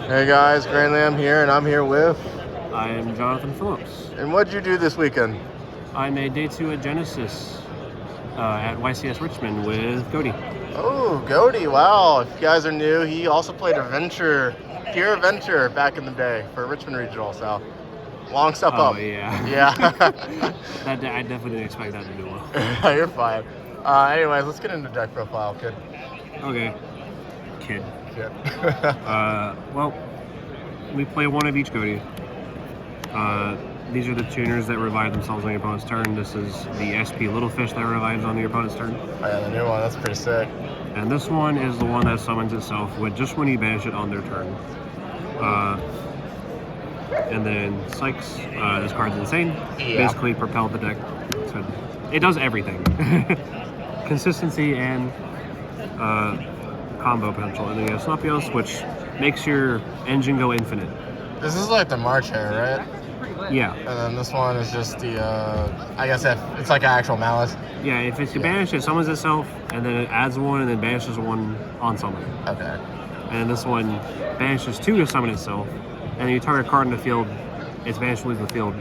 Hey guys, Grand Lamb here, and I'm here with... I am Jonathan Phillips. And what'd you do this weekend? I made day 2 at Genesys at YCS Richmond with Ghoti. Oh, Ghoti, wow. If you guys are new, he also played Pure Adventure back in the day for Richmond Regional, so long step up. Oh, yeah. Yeah. I definitely didn't expect that to do well. You're fine. Anyways, let's get into deck profile, kid. Okay. Kid. Kid. Well, we play one of each Ghoti. These are the tuners that revive themselves on your opponent's turn. This is the SP Little Fish that revives on your opponent's turn. Oh yeah, the new one, that's pretty sick. And this one is the one that summons itself with just when you banish it on their turn. And then Sykes, this card's insane. Yeah. Basically propelled the deck. So it does everything. Consistency and combo potential. And then you have Slopios, which makes your engine go infinite. This is like the March Hare, right? Yeah. And then this one is just the, I guess it's like an actual Malice. Yeah, if it's banished, it summons itself, and then it adds one, and then banishes one on summon. Okay. And this one banishes 2 to summon itself, and you target a card in the field, it's banished and leaves the field.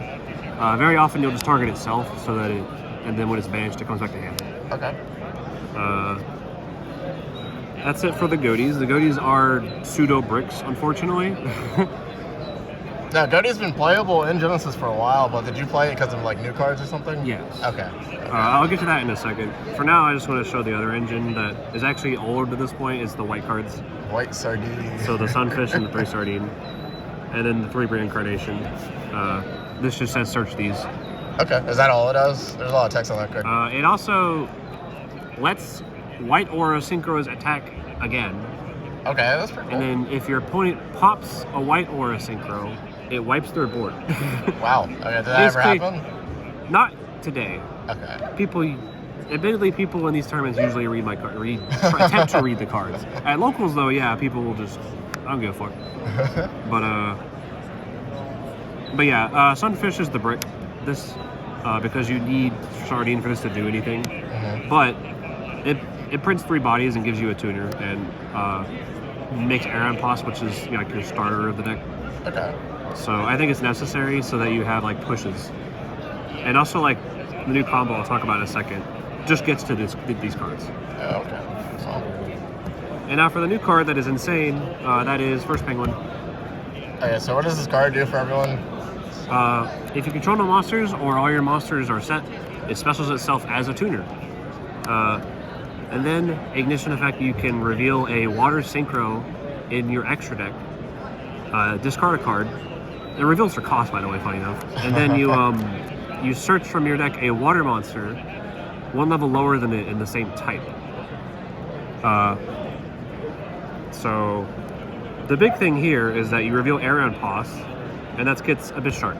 Very often you'll just target itself, so that and then when it's banished, it comes back to hand. Okay. That's it for the Ghotis. The Ghotis are pseudo bricks, unfortunately. Now, Ghoti's been playable in Genesis for a while, but did you play it because of like new cards or something? Yes. Okay. I'll get to that in a second. For now, I just want to show the other engine that is actually old to this point. It's the white cards. White Sardine. So the Sunfish and the 3 Sardine. And then the 3 Reincarnation. This just says search these. Okay. Is that all it does? There's a lot of text on that card. It also lets White Aura Synchros attack again. Okay, that's pretty cool. And then if your opponent pops a White Aura Synchro, it wipes their board. Wow. Okay, did that ever happen? Not today. Okay. Admittedly, people in these tournaments usually read my card, attempt to read the cards. At locals, though, yeah, people will just, I don't give a fuck. But yeah, Sunfish is the brick. This, because you need Sardine for this to do anything. Mm-hmm. But it prints 3 bodies and gives you a tuner and makes Aron Pos, which is like your starter of the deck. Okay. So I think it's necessary so that you have like pushes. And also like the new combo I'll talk about in a second just gets to these cards. Oh, okay. So. And now for the new card that is insane, that is First Penguin. Okay, so what does this card do for everyone? If you control no monsters or all your monsters are set, it specials itself as a tuner. And then Ignition Effect, you can reveal a Water Synchro in your extra deck. Discard a card. It reveals for cost, by the way, funny enough. And then you search from your deck a water monster, 1 level lower than it in the same type. So the big thing here is that you reveal Aron Pos, and that gets Abyss Shark.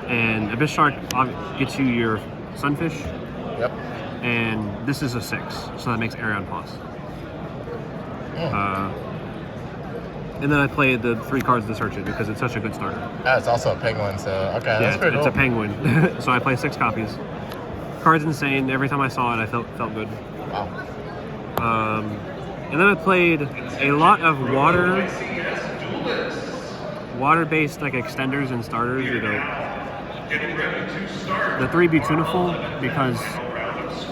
And Abyss Shark gets you your Sunfish. Yep. And this is a 6, so that makes Aron Pos. And then I played the 3 cards to search it because it's such a good starter. It's also a penguin, so okay, yeah, that's pretty cool. It's a penguin. So I play 6 copies. Card's insane. Every time I saw it, I felt good. Wow. And then I played a lot of water-based like extenders and starters. You know, the 3 Beautiful, because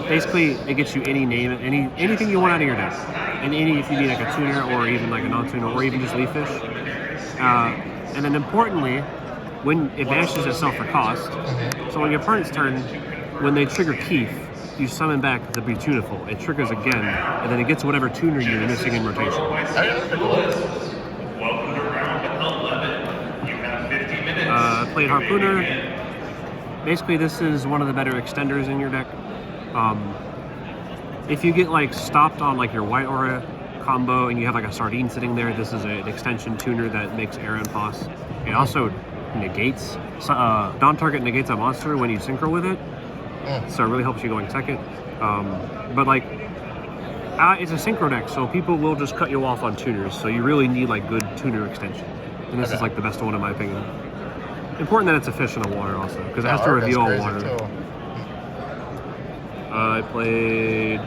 basically it gets you any name, anything you want out of your deck. And if you need like a tuner or even like a non-tuner or even just Leaf Fish. And then importantly, when it banishes itself for cost, so on your opponent's turn, when they trigger Keith, you summon back the Beautiful. It triggers again, and then it gets whatever tuner you're missing in rotation. I played Harpooner. Basically, this is one of the better extenders in your deck. If you get like stopped on like your White Aura combo and you have like a Sardine sitting there, this is an extension tuner that makes Aron Pos. It also negates, non-target negates a monster when you synchro with it. So it really helps you going second. But like, it's a synchro deck, so people will just cut you off on tuners. So you really need like good tuner extension. And this is like the best one in my opinion. Important that it's a fish in a water also, because it has to reveal water. Too. I played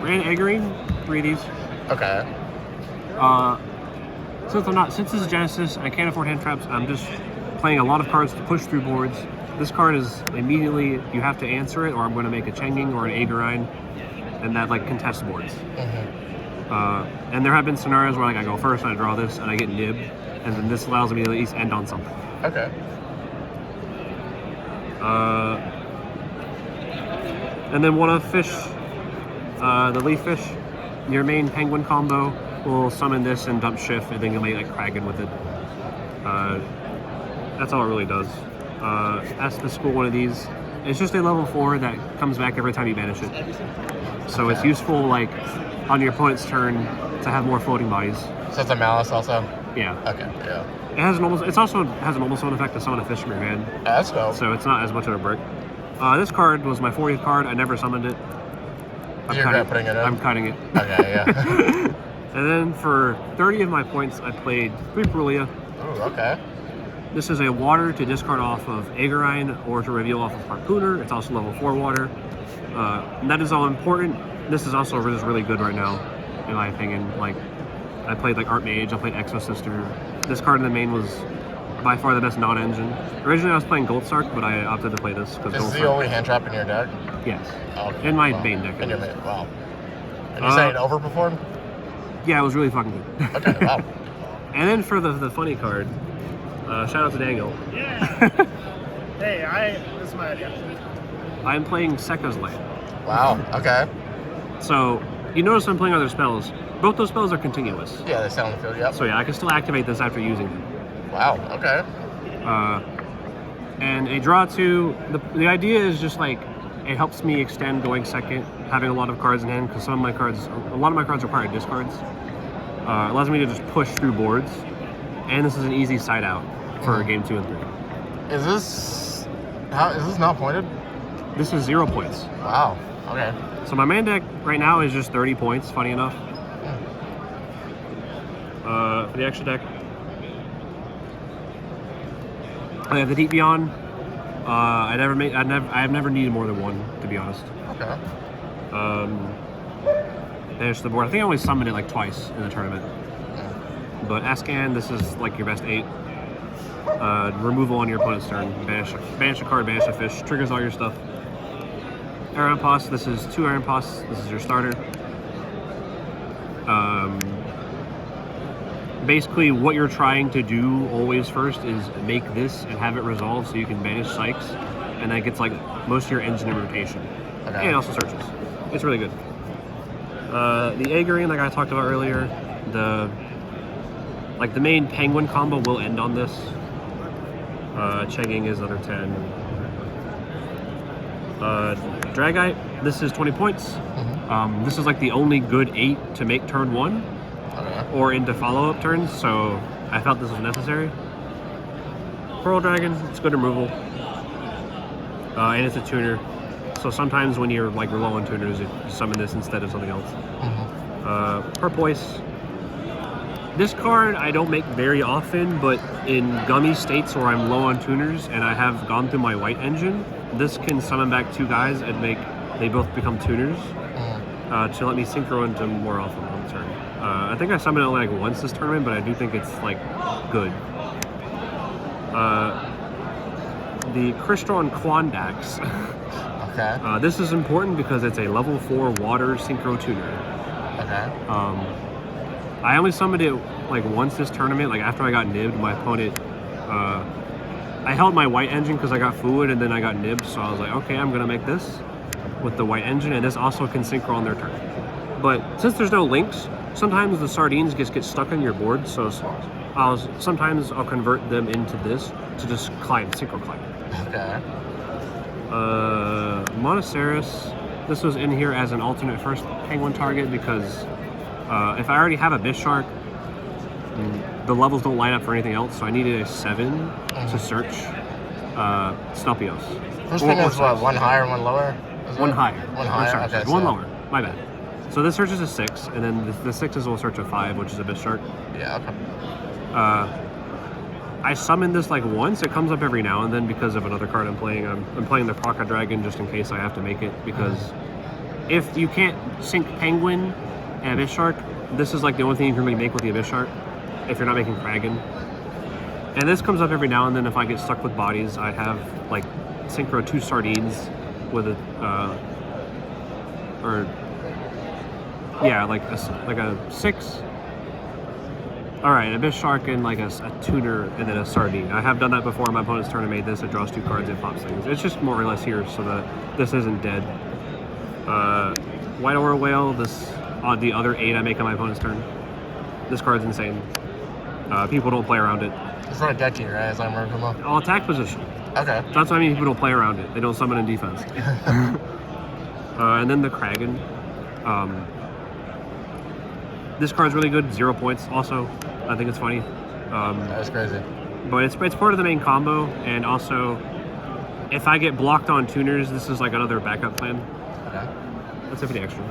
Ran Eggerine, 3 of these. Okay. since this is Genesys and I can't afford hand traps, I'm just playing a lot of cards to push through boards. This card is immediately, you have to answer it, or I'm going to make a Chenging or an Aegirine, and that like contests boards. And there have been scenarios where like I go first and I draw this and I get nibbed, and then this allows me to at least end on something. Okay. And then one of fish, the leaf fish, your main penguin combo will summon this and dump Shift, and then you'll make like Kraken with it. That's all it really does. Ask the school one of these. It's just a level 4 that comes back every time you banish it. So it's useful like on your opponent's turn to have more floating bodies. So it's a Malice also? Yeah. Okay, yeah. It also has an almost effect to summon a fish from your hand. That's cool. So it's not as much of a brick. This card was my 40th card. I never summoned it. You're putting it in? I'm cutting it. Okay, yeah. And then for 30 of my points, I played 3 Perulia. Ooh, okay. This is a water to discard off of Aegirine or to reveal off of Harpooner. It's also level 4 water. And that is all important. This is also just really good right now, in my opinion. Like, I played like Art Mage, I played Exo Sister. This card in the main was by far the best non-engine. Originally I was playing Goldstark, but I opted to play this. Is this the only hand trap in your deck? Yes. Okay. In my main deck. In your main, wow. And you say it overperformed? Yeah, it was really fucking good. Okay, wow. And then for the funny card, shout out to Daniel. Yeah. Hey, this is my idea. I'm playing Sekka's Light. Wow, okay. So, you notice I'm playing other spells. Both those spells are continuous. Yeah, they sound on the field, yep. So yeah, I can still activate this after using them. Wow, okay. And a draw 2, the idea is just like, it helps me extend going second, having a lot of cards in hand, because a lot of my cards require discards. It allows me to just push through boards, and this is an easy side out for game 2 and 3. Is this not pointed? This is 0 points. Wow, okay. So my main deck right now is just 30 points, funny enough. For the extra deck, I have the Deep Beyond. I have never needed more than one, to be honest. Okay. Banish the board. I think I only summoned it like twice in the tournament. But Ascan, this is like your best 8. Removal on your opponent's turn. Banish a card, banish a fish. Triggers all your stuff. Iron Pass, this is 2 Iron Pass. This is your starter. Basically, what you're trying to do always first is make this and have it resolve so you can banish Sykes, and that gets like most of your engine in rotation. Okay. And it also searches. It's really good. The Aegirine, like I talked about earlier, the main penguin combo will end on this. Chenging is another 10. Dragite, this is 20 points. This is like the only good 8 to make turn 1. Or into follow-up turns, so I felt this was necessary. Pearl Dragon, it's good removal. And it's a tuner. So sometimes when you're like low on tuners, you summon this instead of something else. Purpoise. This card I don't make very often, but in gummy states where I'm low on tuners and I have gone through my white engine, this can summon back 2 guys and they both become tuners to let me synchro into more often on the turn. I think I summoned it only like once this tournament, but I do think it's like good. The Crystron Quandax. Okay. This is important because it's a level 4 water synchro tuner. Okay. I only summoned it like once this tournament, like after I got nibbed, my opponent, I held my white engine because I got fluid and then I got nibbed, so I was like, okay, I'm gonna make this with the white engine, and this also can synchro on their turn. But since there's no links, sometimes the sardines just get stuck on your board, so sometimes I'll convert them into this to just synchro climb. Okay. Monoceros, this was in here as an alternate first penguin target because if I already have a Bishark, the levels don't line up for anything else, so I needed a 7 to search Stelpios. First thing is what, 1 higher, 1 lower? One higher. 1 higher? Okay, one lower. My bad. So this searches a 6, and then the 6s will search a 5, which is a Bishark. Yeah, okay. I summoned this like once. It comes up every now and then because of another card I'm playing. I'm playing the Croca Dragon just in case I have to make it, because if you can't sync Penguin and Abyss Shark, this is like the only thing you can really make with the Abyss Shark. if you're not making Kraken. And this comes up every now and then if I get stuck with bodies. I have like synchro 2 sardines with a like a 6. All right, a Bish Shark and like a tuner and then a sardine. I have done that before. My opponent's turn made this. It draws 2 cards and pops things. It's just more or less here so that this isn't dead. White Aura Whale, this the other 8 I make on my opponent's turn. This card's insane. People don't play around it. It's not a decky, right? As I'm remembering. All attack position. Okay. That's what I mean. People don't play around it. They don't summon in defense. And then the Kraken. This card's really good. 0 points. Also, I think it's funny. That's crazy. But it's part of the main combo, and also, if I get blocked on tuners, this is like another backup plan. Okay. That's it for the extra.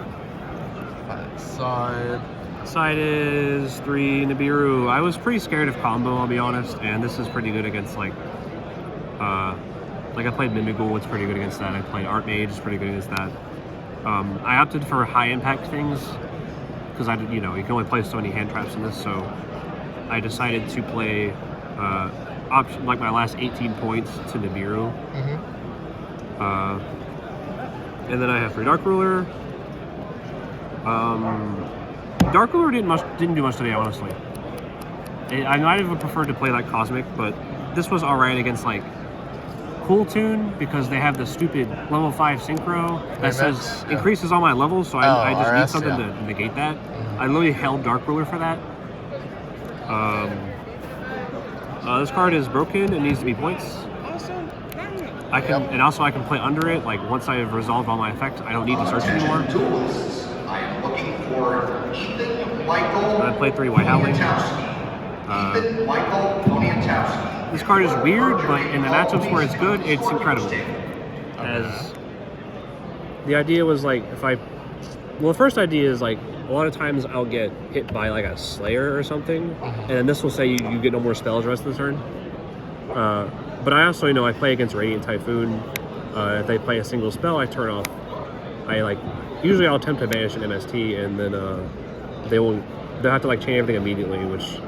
Side. Side is 3 Nibiru. I was pretty scared of combo, I'll be honest, and this is pretty good against like I played Mimigul, it's pretty good against that. I played Art Mage, it's pretty good against that. I opted for high impact things because you can only play so many hand traps in this, so I decided to play option like my last 18 points to Nibiru. And then I have 3 Dark Ruler. Dark Ruler didn't do much today, honestly. I might have preferred to play like Cosmic, but this was alright against like Cool Tune because they have the stupid level 5 synchro that says increases all my levels, so I just need something to negate that. I literally held Dark Ruler for that. This card is broken. It needs to be points. I can, and also I can play under it. Like once I have resolved all my effects, I don't need to search anymore. I am looking for Ethan Michael. I played 3 White Howling. Ethan Michael Poniatowski. This card is weird, but in the matchups where it's good, it's incredible. As the idea was like, the first idea is like a lot of times I'll get hit by like a Slayer or something, and then this will say you get no more spells the rest of the turn. But I also, I play against Radiant Typhoon. If they play a single spell, I turn off. Usually I'll attempt to banish an MST, and then they'll have to like chain everything immediately, which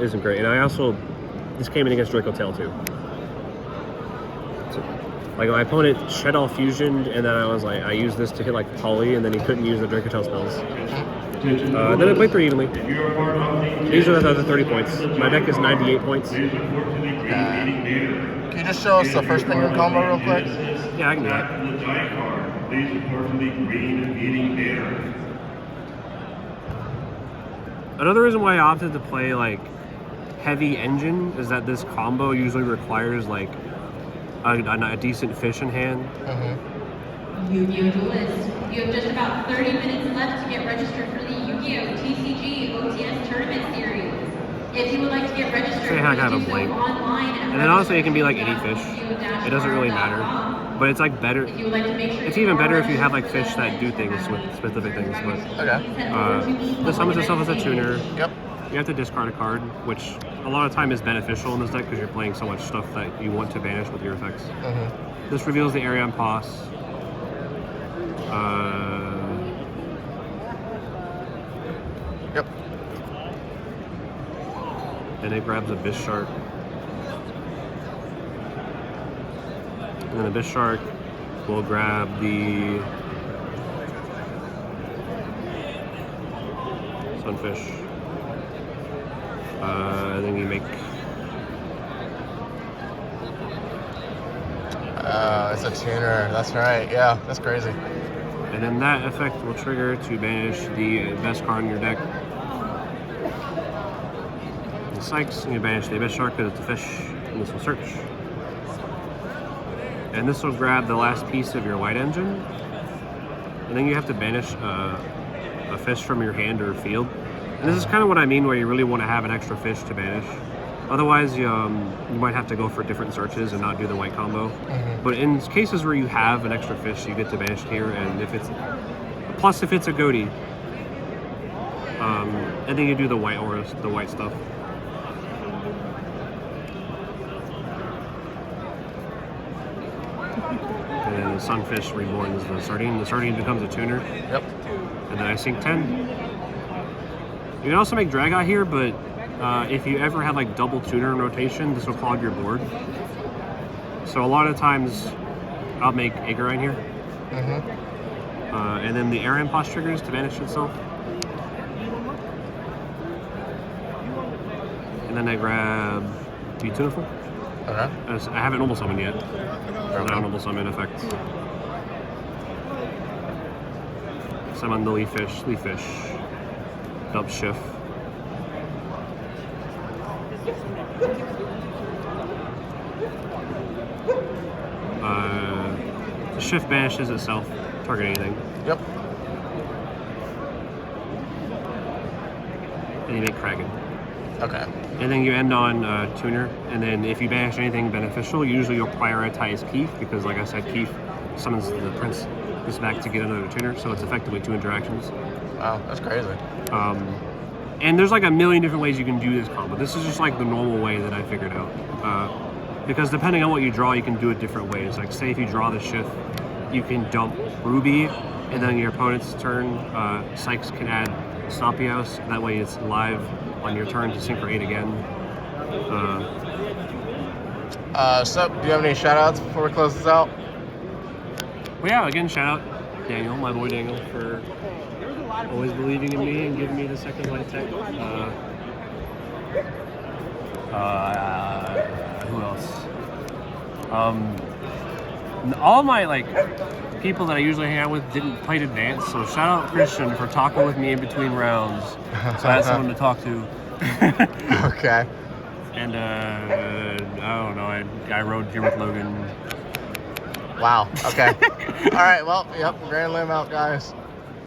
isn't great. And I also, this came in against Draco Tail too. So, like my opponent shed all fusion, and then I used this to hit like Poly, and then he couldn't use the Draco Tail spells. Then I played 3 evenly. These are the other 30 points. My deck is 98 points. Can you just show us the first penguin combo real quick? Yeah, I can do that. Another reason why I opted to play like heavy engine is that this combo usually requires like a decent fish in hand. Yu-Gi-Oh! Duelist. You have just about 30 minutes left to get registered for the Yu-Gi-Oh! TCG OTS Tournament Series. If you would like to get registered, Say I got a blank. Online. And then honestly, it can be like any fish. It doesn't really matter. But it's like better. If you would like to make sure It's even better if you have like fish that do things with specific things. But this summons itself as a tuner. Yep. You have to discard a card, which a lot of time is beneficial in this deck because you're playing so much stuff that you want to banish with your effects. This reveals the area on Pos. Yep. And it grabs a Bish Shark. And then a Bish Shark will grab the Sunfish. And then you make... It's a tuner. That's right. Yeah, that's crazy. And then that effect will trigger to banish the best card in your deck. The Sykes, and you banish the Abyss Shark because it's a fish, and this will search. And this will grab the last piece of your white engine. And then you have to banish a fish from your hand or field. And this is kind of what I mean where you really want to have an extra fish to banish. Otherwise, you might have to go for different searches and not do the white combo. But in cases where you have an extra fish, you get to banish here. And if it's a Ghoti, and then you do the white auras, the white stuff. And then the Sunfish reborns the Sardine. The Sardine becomes a tuner. Yep. And then I sink 10. You can also make Drag Eye here, but if you ever had like double tuner in rotation, this will clog your board. So a lot of times, I'll make a grind here. And then the air impulse triggers to vanish itself. And then I grab Beautiful. Okay. I haven't normal summoned yet. Now normal summon effect. Summon the leaf fish. Dump shift. Shift banishes itself. Target anything. Yep. And you make Kraken. Okay. And then you end on Tuner. And then if you banish anything beneficial, usually you'll prioritize Keith because, like I said, Keith summons the Prince this back to get another Tuner. So it's effectively 2 interactions. Wow, that's crazy. And there's like a million different ways you can do this combo. This is just like the normal way that I figured out. Because depending on what you draw, you can do it different ways. Like say if you draw the shift, you can dump Ruby, and then your opponent's turn, Sykes can add Stompy House. That way it's live on your turn to Synchro 8 again. So, do you have any shout-outs before we close this out? Well, yeah, again, shout out Daniel, my boy Daniel, for always believing in me and giving me the second light tech. Who else? All my people that I usually hang out with didn't play to dance, so shout out Christian for talking with me in between rounds, so I had someone to talk to. Okay. And I don't know, I rode here with Logan. Wow. Okay. All right. Well, yep. Grand Limb out, guys.